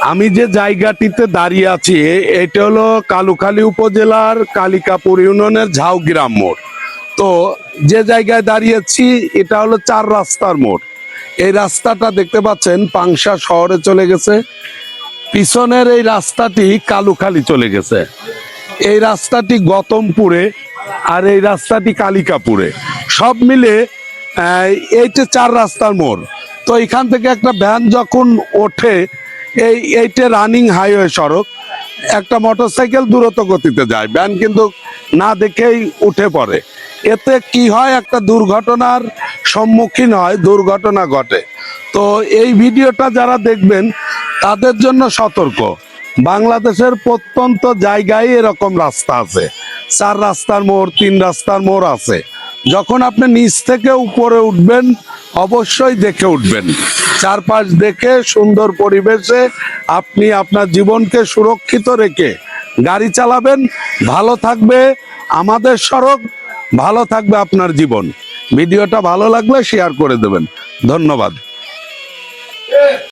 আমি যে জায়গাটিতে দাঁড়িয়ে আছি এটা হলো কালুখালী উপজেলার কালিকাপুর ইউনিয়নের ঝাউগ্রাম মোড়। তো যে জায়গায় দাঁড়িয়েছি এটা হলো চার রাস্তার মোড়। এই রাস্তাটা দেখতে পাচ্ছেন পাংশা শহরে চলে গেছে, পিছনের এই রাস্তাটি কালুখালী চলে গেছে, এই রাস্তাটি গতমপুরে, আর এই রাস্তাটি কালিকাপুরে, সব মিলে এইটা চার রাস্তার মোড়। তো এখান থেকে একটা ভ্যান যখন ওঠে, এইটা রানিং হাইওয়ে সড়ক, একটা মোটরসাইকেল দ্রুত গতিতে যায়, ভ্যান কিন্তু না দেখেই উঠে পড়ে। এতে কি হয়, একটা দুর্ঘটনার সম্মুখীন হয়, দুর্ঘটনা ঘটে। তো এই ভিডিওটা যারা দেখবেন তাদের জন্য সতর্ক, বাংলাদেশের প্রত্যন্ত জায়গায় এরকম রাস্তা আছে, চার রাস্তার মোড়, তিন রাস্তার মোড় আছে। যখন আপনি নিচ থেকে উপরে উঠবেন অবশ্যই দেখে উঠবেন, চারপাশ দেখে সুন্দর পরিবেশে আপনি আপনার জীবনকে সুরক্ষিত রেখে গাড়ি চালাবেন। ভালো থাকবে আমাদের সড়ক, ভালো থাকবে আপনার জীবন। ভিডিওটা ভালো লাগলে শেয়ার করে দেবেন। ধন্যবাদ।